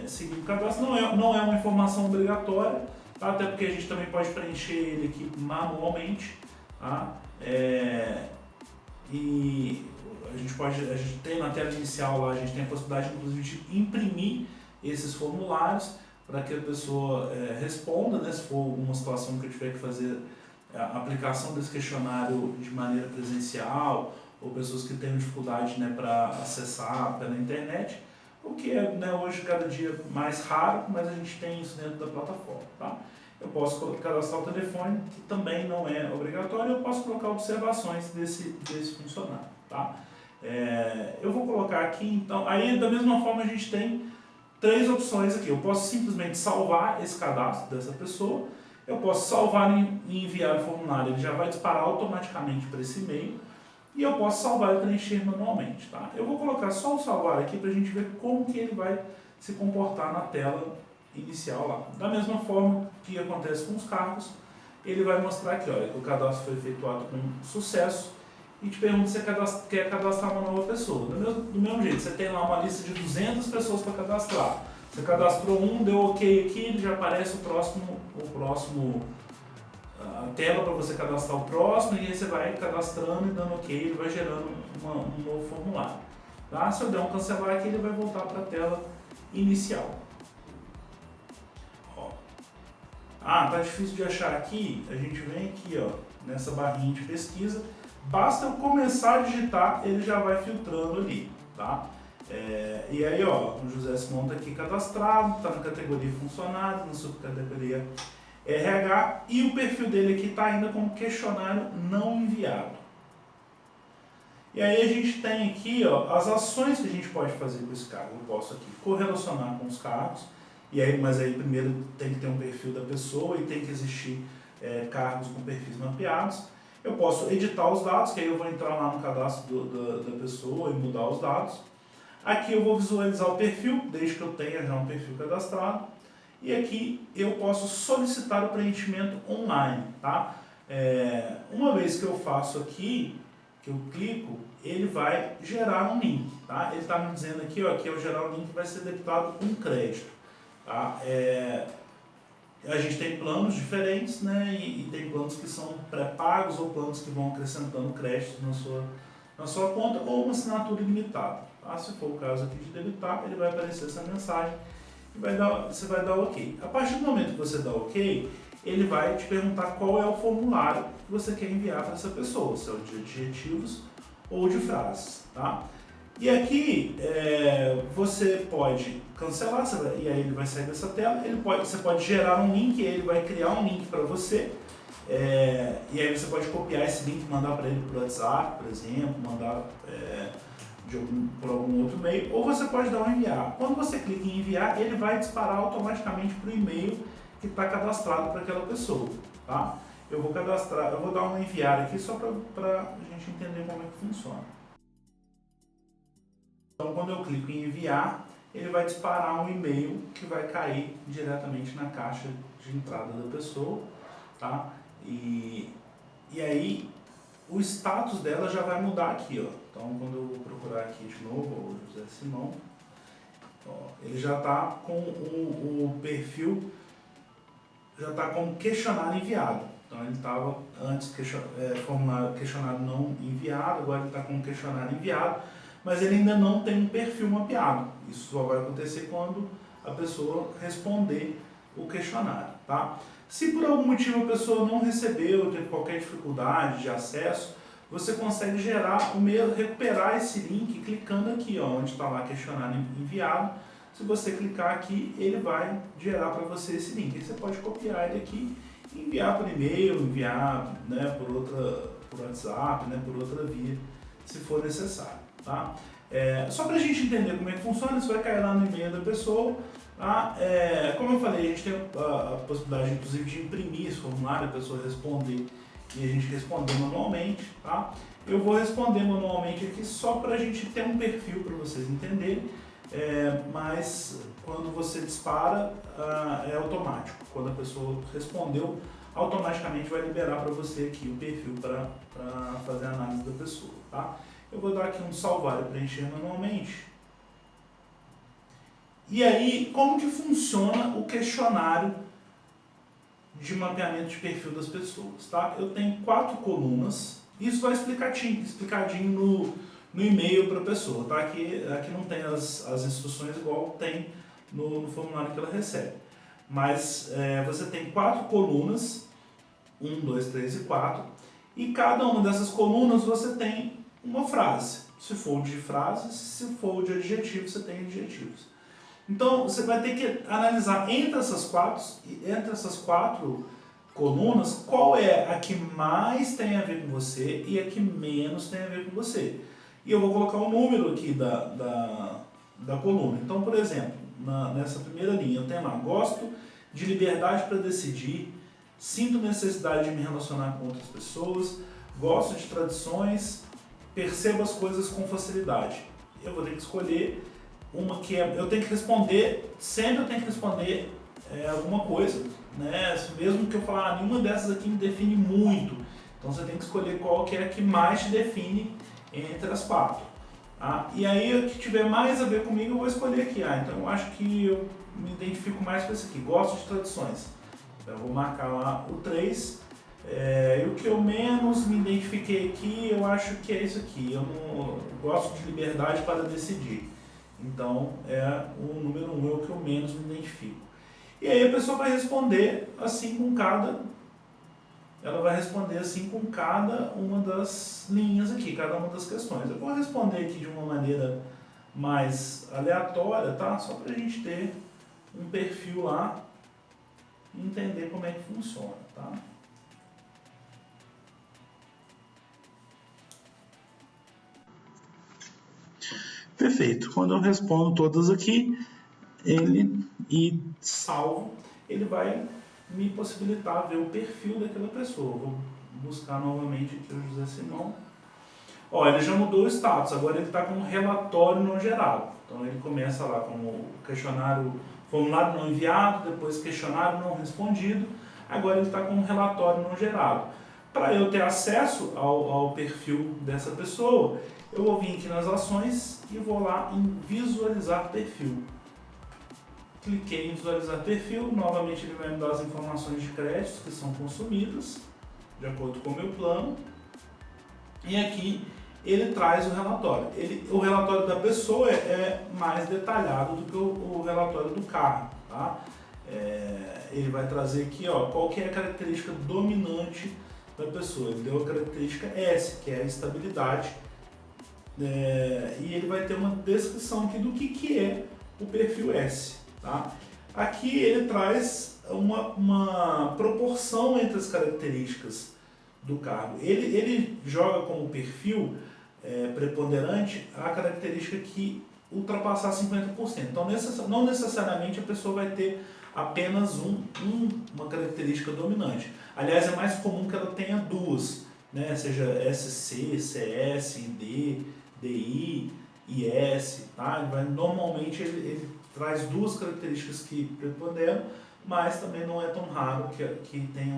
seguir o cadastro. Não é uma informação obrigatória, tá? Até porque a gente também pode preencher ele aqui manualmente. Tá? E a gente tem na tela inicial lá, a gente tem a possibilidade inclusive de imprimir esses formulários para que a pessoa responda, né, se for alguma situação que eu tiver que fazer a aplicação desse questionário de maneira presencial, ou pessoas que tenham dificuldade, né, para acessar pela internet, o que é, né, hoje cada dia mais raro, mas a gente tem isso dentro da plataforma. Tá? Eu posso cadastrar o telefone, que também não é obrigatório, eu posso colocar observações desse funcionário. Tá? Eu vou colocar aqui, então, aí da mesma forma a gente tem 3 opções aqui. Eu posso simplesmente salvar esse cadastro dessa pessoa, eu posso salvar e enviar o formulário, ele já vai disparar automaticamente para esse e-mail, e eu posso salvar e preencher manualmente. Tá? Eu vou colocar só o salvar aqui para a gente ver como que ele vai se comportar na tela inicial lá. Da mesma forma que acontece com os cargos, ele vai mostrar aqui, olha, que o cadastro foi efetuado com sucesso, e te pergunta se você quer cadastrar uma nova pessoa. Do mesmo jeito, você tem lá uma lista de 200 pessoas para cadastrar. Você cadastrou um, deu ok aqui, ele já aparece a tela para você cadastrar o próximo, e aí você vai cadastrando e dando ok, ele vai gerando um novo formulário. Tá? Se eu der um cancelar aqui, ele vai voltar para a tela inicial. Ó. Tá difícil de achar aqui? A gente vem aqui, ó, nessa barrinha de pesquisa. Basta eu começar a digitar, ele já vai filtrando ali, tá? E aí, ó, o José Simão está aqui cadastrado, está na categoria funcionário, na subcategoria RH, e o perfil dele aqui está ainda como questionário não enviado. E aí a gente tem aqui, ó, as ações que a gente pode fazer com esse cargo. Eu posso aqui correlacionar com os cargos, mas aí primeiro tem que ter um perfil da pessoa e tem que existir cargos com perfis mapeados. Eu posso editar os dados, que aí eu vou entrar lá no cadastro da pessoa e mudar os dados. Aqui eu vou visualizar o perfil, desde que eu tenha já um perfil cadastrado. E aqui eu posso solicitar o preenchimento online. Tá? Uma vez que eu faço aqui, que eu clico, ele vai gerar um link. Tá? Ele está me dizendo aqui, ó, que ao gerar o link vai ser debitado um crédito. Tá? A gente tem planos diferentes, né, e tem planos que são pré-pagos ou planos que vão acrescentando créditos na sua conta, ou uma assinatura ilimitada. Tá? Se for o caso aqui de debitar, ele vai aparecer essa mensagem e você vai dar ok. A partir do momento que você dá ok, ele vai te perguntar qual é o formulário que você quer enviar para essa pessoa, se é o de adjetivos ou de frases. Tá? E aqui você pode cancelar, e aí ele vai sair dessa tela. Você pode gerar um link, e ele vai criar um link para você. E aí você pode copiar esse link e mandar para ele por WhatsApp, por exemplo, mandar por algum outro e-mail, ou você pode dar um enviar. Quando você clica em enviar, ele vai disparar automaticamente para o e-mail que está cadastrado para aquela pessoa. Tá? Eu vou dar um enviar aqui só para a gente entender como é que funciona. Então, quando eu clico em enviar, ele vai disparar um e-mail que vai cair diretamente na caixa de entrada da pessoa, tá? E aí, o status dela já vai mudar aqui, ó. Então, quando eu vou procurar aqui de novo, o José Simão, ó, ele já está com o perfil, já está com questionário enviado. Então, ele estava antes questionário não enviado, agora ele está com questionário enviado. mas ele ainda não tem um perfil mapeado. Isso só vai acontecer quando a pessoa responder o questionário, tá? Se por algum motivo a pessoa não recebeu, teve qualquer dificuldade de acesso, você consegue gerar o mesmo, recuperar esse link clicando aqui, ó, onde está lá questionário enviado. Se você clicar aqui, ele vai gerar para você esse link. Aí você pode copiar ele aqui, enviar por e-mail, enviar, né, por WhatsApp, né, por outra via, se for necessário, tá? Só para a gente entender como é que funciona, você vai cair lá no e-mail da pessoa. Tá? Como eu falei, a gente tem a possibilidade, inclusive, de imprimir esse formulário, a pessoa responder e a gente responder manualmente. Tá? Eu vou responder manualmente aqui só para a gente ter um perfil para vocês entenderem, mas quando você dispara, é automático. Quando a pessoa respondeu, automaticamente vai liberar para você aqui o perfil para fazer a análise da pessoa. Tá? Eu vou dar aqui um salvar e preencher manualmente. E aí, como que funciona o questionário de mapeamento de perfil das pessoas? Tá? Eu tenho 4 colunas, isso vai explicadinho no e-mail para a pessoa. Tá? Aqui não tem as instruções igual tem no formulário que ela recebe. Mas você tem 4 colunas, 1, 2, 3 e 4, e cada uma dessas colunas você tem uma frase. Se for de frases, se for de adjetivos, você tem adjetivos. Então, você vai ter que analisar entre essas quatro colunas, qual é a que mais tem a ver com você e a que menos tem a ver com você. E eu vou colocar um número aqui da coluna. Então, por exemplo, nessa primeira linha, eu tenho lá, gosto de liberdade para decidir, sinto necessidade de me relacionar com outras pessoas, gosto de tradições, percebo as coisas com facilidade. Eu vou ter que escolher uma que eu tenho que responder, sempre eu tenho que responder alguma coisa, né? Mesmo que eu falar, nenhuma dessas aqui me define muito, então você tem que escolher qual que é a que mais te define entre as 4. Tá? E aí, o que tiver mais a ver comigo, eu vou escolher aqui. Então eu acho que eu me identifico mais com esse aqui, gosto de tradições. Então eu vou marcar lá o 3. E o que eu menos me identifiquei aqui, eu acho que é isso aqui. Eu não gosto de liberdade para decidir. Então, o número 1 é o que eu menos me identifico. E aí a pessoa vai responder assim com cada... Ela vai responder assim com cada uma das linhas aqui, cada uma das questões. Eu vou responder aqui de uma maneira mais aleatória, tá? Só para a gente ter um perfil lá e entender como é que funciona, tá? Perfeito. Quando eu respondo todas aqui, e salvo, ele vai me possibilitar ver o perfil daquela pessoa. Vou buscar novamente aqui o José Simão. Ó, ele já mudou o status, agora ele está com um relatório não gerado. Então ele começa lá com o formulário não enviado, depois questionário não respondido, agora ele está com um relatório não gerado. Para eu ter acesso ao perfil dessa pessoa, eu vou vir aqui nas ações e vou lá em visualizar perfil. Cliquei em visualizar perfil, novamente ele vai me dar as informações de créditos que são consumidas, de acordo com o meu plano. E aqui ele traz o relatório. O relatório da pessoa é mais detalhado do que o relatório do carro. Tá? Ele vai trazer aqui qual que é a característica dominante da pessoa. Ele deu a característica S, que é a estabilidade. E ele vai ter uma descrição aqui do que é o perfil S. Tá? Aqui ele traz uma proporção entre as características do cargo. Ele joga como perfil preponderante a característica que ultrapassar 50%. Então não necessariamente a pessoa vai ter apenas uma característica dominante. Aliás, é mais comum que ela tenha duas, né? Seja SC, CS, ID, DI, IS. Tá? Normalmente ele traz duas características que preponderam, mas também não é tão raro que tenha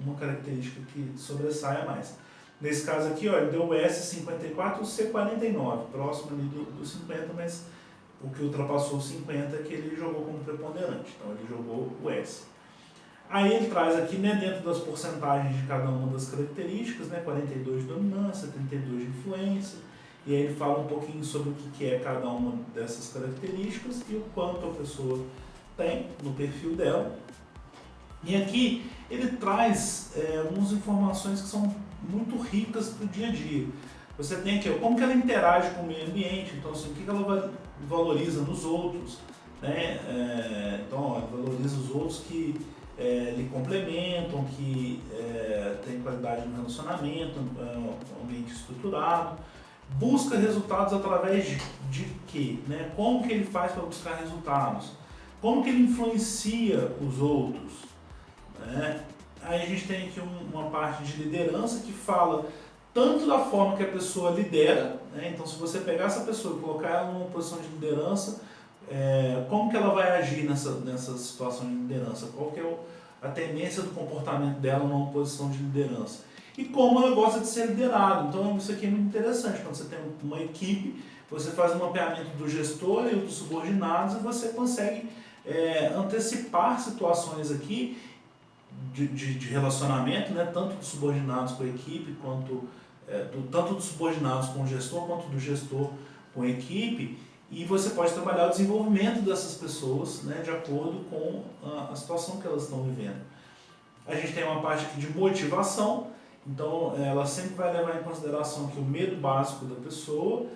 uma característica que sobressaia mais. Nesse caso aqui, ele deu o S54 e o C49, próximo ali do 50, mas o que ultrapassou o 50 é que ele jogou como preponderante, então ele jogou o S. Aí ele traz aqui, né, dentro das porcentagens de cada uma das características, né, 42 de dominância, 32 de influência e aí ele fala um pouquinho sobre o que é cada uma dessas características e o quanto a pessoa tem no perfil dela. E aqui ele traz algumas informações que são muito ricas para o dia a dia. Você tem aqui como que ela interage com o meio ambiente, então assim, o que ela valoriza nos outros, né? Então ela valoriza os outros que lhe complementam, que têm qualidade no relacionamento, um ambiente estruturado. Busca resultados através de quê? Né? Como que ele faz para buscar resultados? Como que ele influencia os outros? Né? Aí a gente tem aqui uma parte de liderança que fala tanto da forma que a pessoa lidera, né? Então se você pegar essa pessoa e colocar ela numa posição de liderança, como que ela vai agir nessa situação de liderança? Qual que é a tendência do comportamento dela numa posição de liderança? E como ela gosta de ser liderada. Então isso aqui é muito interessante, quando você tem uma equipe, você faz um mapeamento do gestor e dos subordinados e você consegue antecipar situações aqui de relacionamento, né, tanto dos subordinados com a equipe, tanto dos subordinados com o gestor, quanto do gestor com a equipe, e você pode trabalhar o desenvolvimento dessas pessoas, né, de acordo com a situação que elas estão vivendo. A gente tem uma parte aqui de motivação, então ela sempre vai levar em consideração aqui o medo básico da pessoa,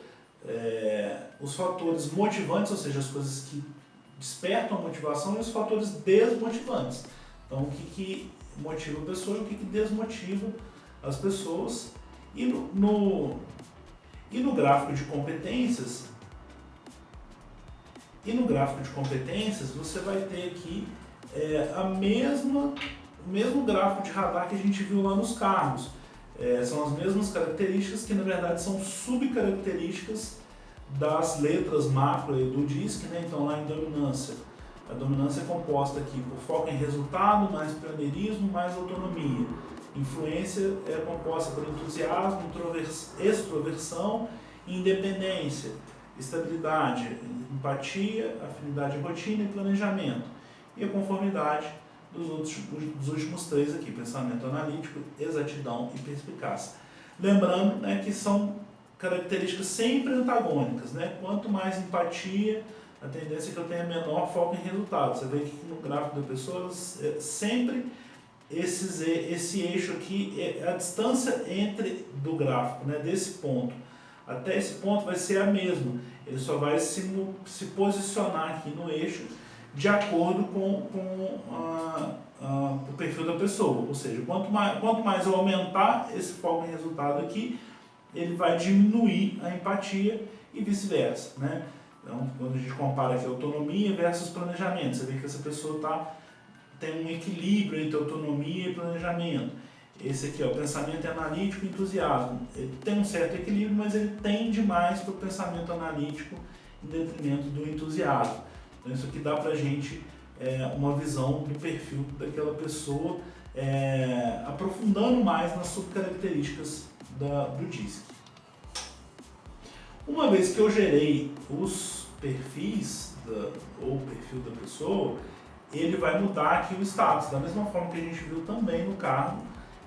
os fatores motivantes, ou seja, as coisas que despertam a motivação, e os fatores desmotivantes. Então, o que motiva a pessoa e o que você as pessoas. E no gráfico de competências, você vai ter aqui o mesmo gráfico de radar que a gente viu lá nos carros. São as mesmas características que na verdade são subcaracterísticas das letras macro do DISC, né? Então lá em dominância. A dominância é composta aqui por foco em resultado, mais pioneirismo, mais autonomia. Influência é composta por entusiasmo, extroversão e independência. Estabilidade, empatia, afinidade, rotina e planejamento. E a conformidade dos últimos três aqui, pensamento analítico, exatidão e perspicácia. Lembrando, né, que são características sempre antagônicas, né? Quanto mais empatia, a tendência é que eu tenha menor foco em resultados. Você vê que no gráfico da pessoa, sempre esse eixo aqui, a distância do gráfico, né, desse ponto até esse ponto vai ser a mesma. Ele só vai se posicionar aqui no eixo de acordo com o perfil da pessoa. Ou seja, quanto mais eu aumentar esse foco em resultado aqui, ele vai diminuir a empatia e vice-versa, né? Então, quando a gente compara aqui autonomia versus planejamento, você vê que essa pessoa tem um equilíbrio entre autonomia e planejamento. Esse aqui, pensamento analítico e entusiasmo. Ele tem um certo equilíbrio, mas ele tende mais para o pensamento analítico em detrimento do entusiasmo. Então, isso aqui dá para a gente uma visão do perfil daquela pessoa, aprofundando mais nas subcaracterísticas do DISC. Uma vez que eu gerei os perfis, ou o perfil da pessoa, ele vai mudar aqui o status. Da mesma forma que a gente viu também no carro,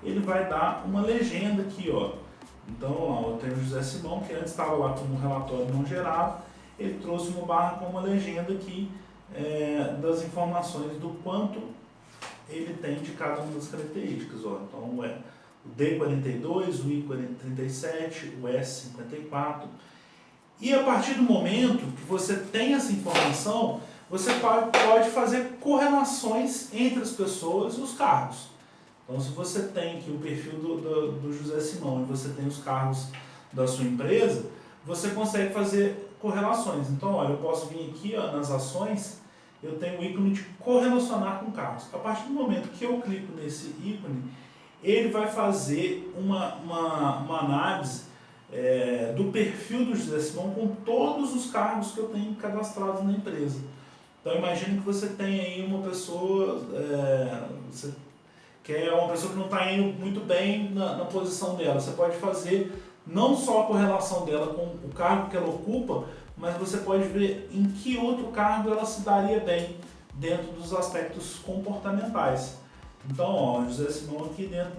ele vai dar uma legenda aqui, ó. Então, ó, eu tenho o José Simão, que antes estava lá como um relatório não gerado, ele trouxe uma barra com uma legenda aqui das informações do quanto ele tem de cada uma das características, ó. Então, o D42, o I37, o S54. E a partir do momento que você tem essa informação, você pode fazer correlações entre as pessoas e os cargos. Então, se você tem aqui o perfil do José Simão e você tem os cargos da sua empresa, você consegue fazer correlações. Então, olha, eu posso vir aqui, ó, nas ações, eu tenho o ícone de correlacionar com cargos. A partir do momento que eu clico nesse ícone, ele vai fazer uma análise do perfil do José Simão com todos os cargos que eu tenho cadastrados na empresa. Então, imagine que você tem aí uma pessoa, que é uma pessoa que não está indo muito bem na posição dela. Você pode fazer não só a correlação dela com o cargo que ela ocupa, mas você pode ver em que outro cargo ela se daria bem dentro dos aspectos comportamentais. Então, ó, José Simão aqui dentro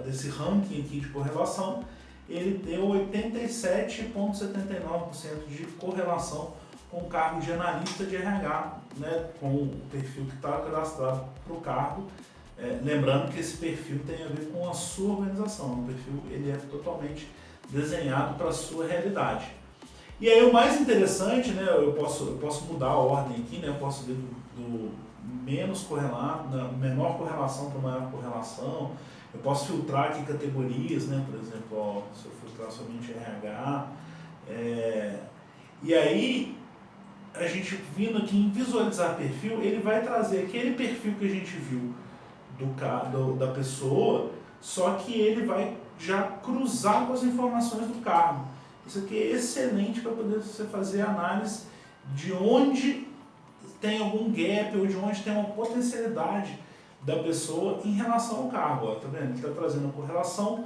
desse ranking aqui de correlação, ele deu 87,79% de correlação com o cargo de analista de RH, né, com o perfil que está cadastrado para o cargo. Lembrando que esse perfil tem a ver com a sua organização, o perfil ele é totalmente desenhado para a sua realidade. E aí o mais interessante, né, eu posso mudar a ordem aqui, né, eu posso ver do menos correlado, da menor correlação para maior correlação, eu posso filtrar aqui categorias, né, por exemplo, ó, se eu filtrar somente RH, e aí a gente vindo aqui em visualizar perfil, ele vai trazer aquele perfil que a gente viu da pessoa, só que ele vai já cruzar com as informações do cargo. Isso aqui é excelente para poder você fazer análise de onde tem algum gap ou de onde tem uma potencialidade da pessoa em relação ao cargo. Ó, tá vendo? Ele está trazendo a correlação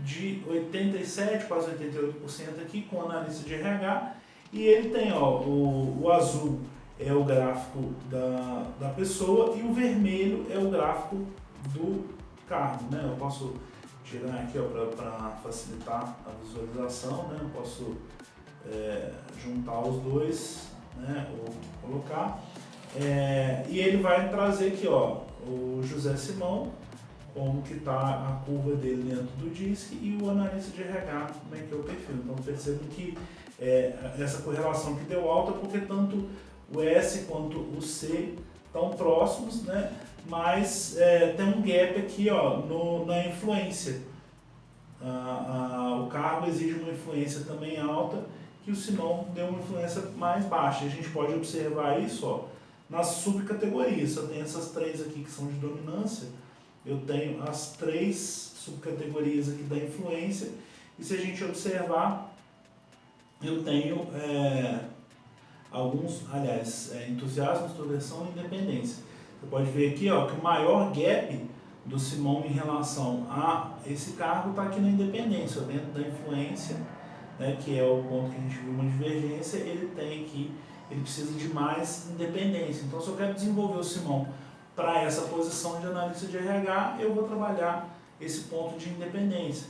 de 87%, quase 88% aqui com analista de RH, e ele tem ó, o azul é o gráfico da pessoa e o vermelho é o gráfico do cargo, né? Eu posso tirar aqui para facilitar a visualização, né? Eu posso juntar os dois, né? Ou colocar. E ele vai trazer aqui ó, o José Simão, como que está a curva dele dentro do DISC e o analista de RH, como é que é o perfil. Então percebo que essa correlação que deu alta porque tanto o S quanto o C estão próximos, né? Mas tem um gap aqui ó, na influência. O cargo exige uma influência também alta, que o Simão deu uma influência mais baixa. A gente pode observar isso ó, nas subcategorias. Eu tenho essas três aqui que são de dominância, eu tenho as três subcategorias aqui da influência, e se a gente observar, eu tenho alguns, aliás, entusiasmo, extroversão e independência. Você pode ver aqui ó, que o maior gap do Simão em relação a esse cargo está aqui na independência, dentro da influência, né, que é o ponto que a gente viu uma divergência, ele tem aqui, ele precisa de mais independência. Então, se eu quero desenvolver o Simão para essa posição de analista de RH, eu vou trabalhar esse ponto de independência.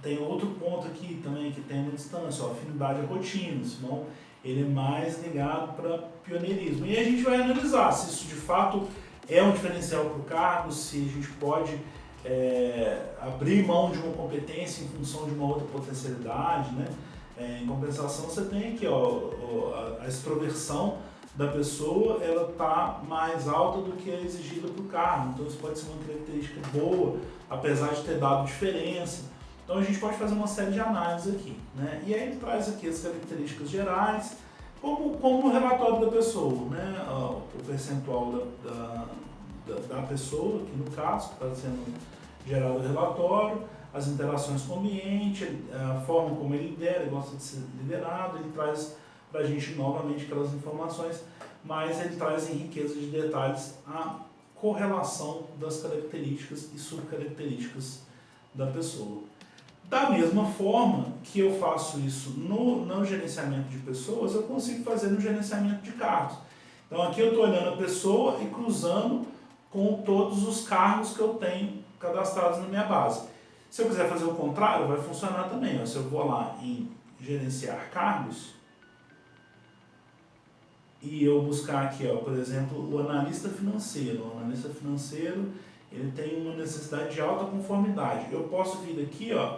Tem outro ponto aqui também que tem uma distância, ó, afinidade à rotina. O Simão ele é mais ligado para pioneirismo. E a gente vai analisar se isso de fato é um diferencial para o cargo, se a gente pode abrir mão de uma competência em função de uma outra potencialidade, né? Em compensação, você tem aqui ó, a extroversão da pessoa, ela está mais alta do que a exigida para o cargo. Então isso pode ser uma característica boa, apesar de ter dado diferença. Então a gente pode fazer uma série de análises aqui, né? E aí ele traz aqui as características gerais, como o relatório da pessoa, né? O percentual da pessoa, aqui no caso, que está sendo gerado o relatório, as interações com o ambiente, a forma como ele lidera, ele gosta de ser liderado, ele traz para a gente novamente aquelas informações, mas ele traz em riqueza de detalhes a correlação das características e subcaracterísticas da pessoa. Da mesma forma que eu faço isso no gerenciamento de pessoas, eu consigo fazer no gerenciamento de cargos. Então aqui eu estou olhando a pessoa e cruzando com todos os cargos que eu tenho cadastrados na minha base. Se eu quiser fazer o contrário, vai funcionar também. Ó. Se eu vou lá em gerenciar cargos, e eu buscar aqui, ó, por exemplo, o analista financeiro. O analista financeiro ele tem uma necessidade de alta conformidade. Eu posso vir aqui ó,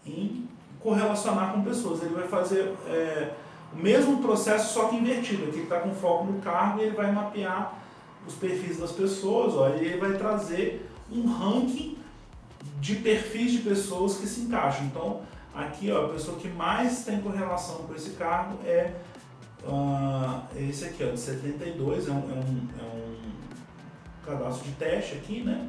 em correlacionar com pessoas. Ele vai fazer o mesmo processo, só que invertido. Aqui ele está com foco no cargo e ele vai mapear os perfis das pessoas. Ó, e ele vai trazer um ranking de perfis de pessoas que se encaixam. Então, aqui ó, a pessoa que mais tem correlação com esse cargo é esse aqui, ó, de 72, é um cadastro de teste aqui, né?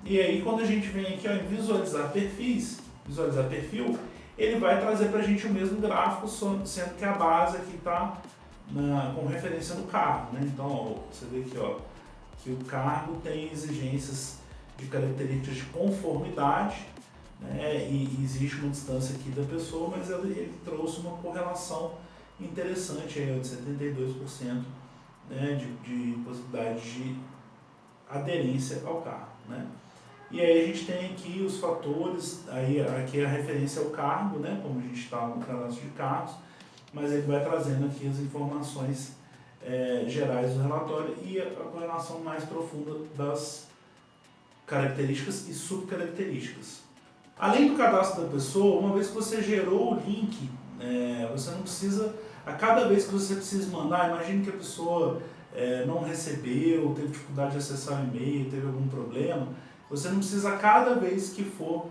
E aí quando a gente vem aqui ó, em visualizar perfil, ele vai trazer para a gente o mesmo gráfico, sendo que a base aqui está com referência no cargo, né? Então ó, você vê aqui ó, que o cargo tem exigências de características de conformidade, né? E existe uma distância aqui da pessoa, mas ele trouxe uma correlação interessante aí, de 72%, né, de possibilidade de aderência ao cargo, né? E aí a gente tem aqui os fatores, aí aqui a referência ao cargo, né, como a gente está no cadastro de cargos, mas ele vai trazendo aqui as informações gerais do relatório e a correlação mais profunda das características e subcaracterísticas. Além do cadastro da pessoa, uma vez que você gerou o link, você não precisa, a cada vez que você precisa mandar, imagine que a pessoa não recebeu, teve dificuldade de acessar o e-mail, teve algum problema, você não precisa, a cada vez que for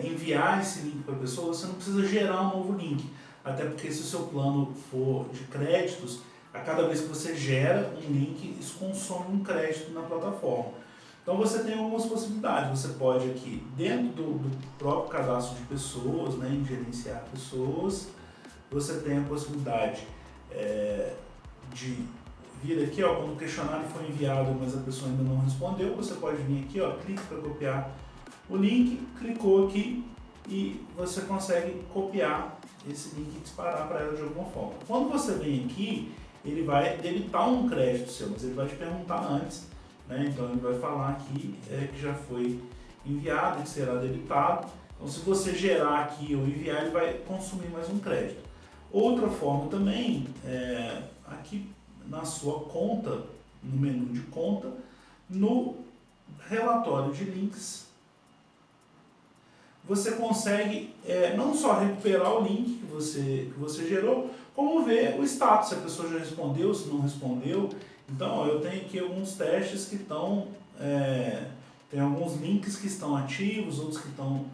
enviar esse link para a pessoa, você não precisa gerar um novo link. Até porque se o seu plano for de créditos, a cada vez que você gera um link, isso consome um crédito na plataforma. Então você tem algumas possibilidades. Você pode aqui, dentro do próprio cadastro de pessoas, né, em gerenciar pessoas, você tem a possibilidade de vir aqui, ó, quando o questionário foi enviado, mas a pessoa ainda não respondeu, você pode vir aqui, ó, clique para copiar o link, clicou aqui e você consegue copiar esse link e disparar para ela de alguma forma. Quando você vem aqui, ele vai debitar um crédito seu, mas ele vai te perguntar antes, né? Então ele vai falar aqui que já foi enviado e que será debitado. Então se você gerar aqui ou enviar, ele vai consumir mais um crédito. Outra forma também, aqui na sua conta, no menu de conta, no relatório de links, você consegue não só recuperar o link que você gerou, como ver o status, se a pessoa já respondeu, se não respondeu. Então, ó, eu tenho aqui alguns testes que estão, tem alguns links que estão ativos, outros que estão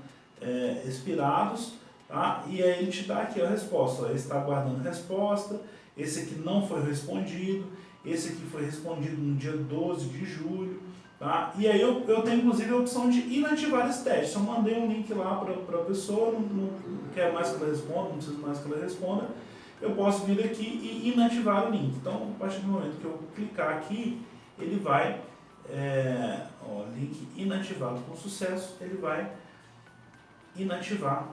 expirados, tá? E aí ele te dá aqui a resposta, ó, ele está aguardando resposta, esse aqui não foi respondido, esse aqui foi respondido no dia 12 de julho, tá? E aí eu tenho inclusive a opção de inativar esse teste. Se eu mandei um link lá para a pessoa, não quer mais que ela responda, não preciso mais que ela responda, eu posso vir aqui e inativar o link. Então, a partir do momento que eu clicar aqui, ele vai, link inativado com sucesso, ele vai inativar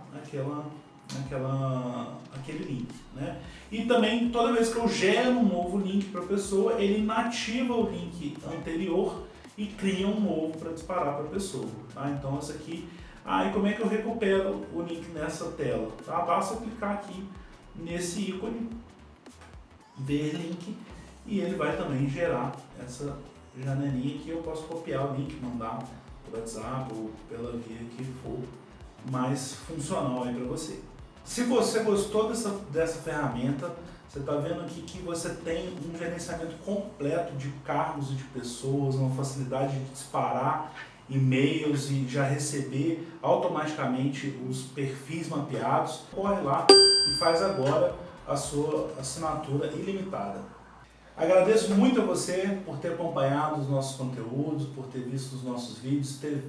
aquele link, né? E também, toda vez que eu gero um novo link para a pessoa, ele inativa o link anterior e cria um novo para disparar para a pessoa, tá? Então, essa aqui... e como é que eu recupero o link nessa tela? Tá? Basta clicar aqui nesse ícone, ver link, e ele vai também gerar essa janelinha aqui. Eu posso copiar o link, mandar por WhatsApp ou pela via que for mais funcional aí para você. Se você gostou dessa ferramenta, você está vendo aqui que você tem um gerenciamento completo de cargos e de pessoas, uma facilidade de disparar e-mails e já receber automaticamente os perfis mapeados. Corre lá e faz agora a sua assinatura ilimitada. Agradeço muito a você por ter acompanhado os nossos conteúdos, por ter visto os nossos vídeos, ter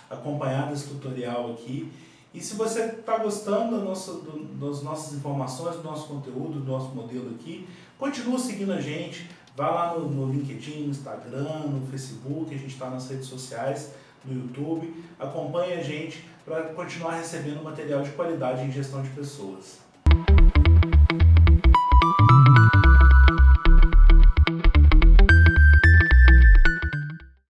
acompanhado esse tutorial aqui. E se você está gostando das nossas informações, do nosso conteúdo, do nosso modelo aqui, continua seguindo a gente, vá lá no LinkedIn, no Instagram, no Facebook, a gente está nas redes sociais, no YouTube, acompanhe a gente para continuar recebendo material de qualidade em gestão de pessoas.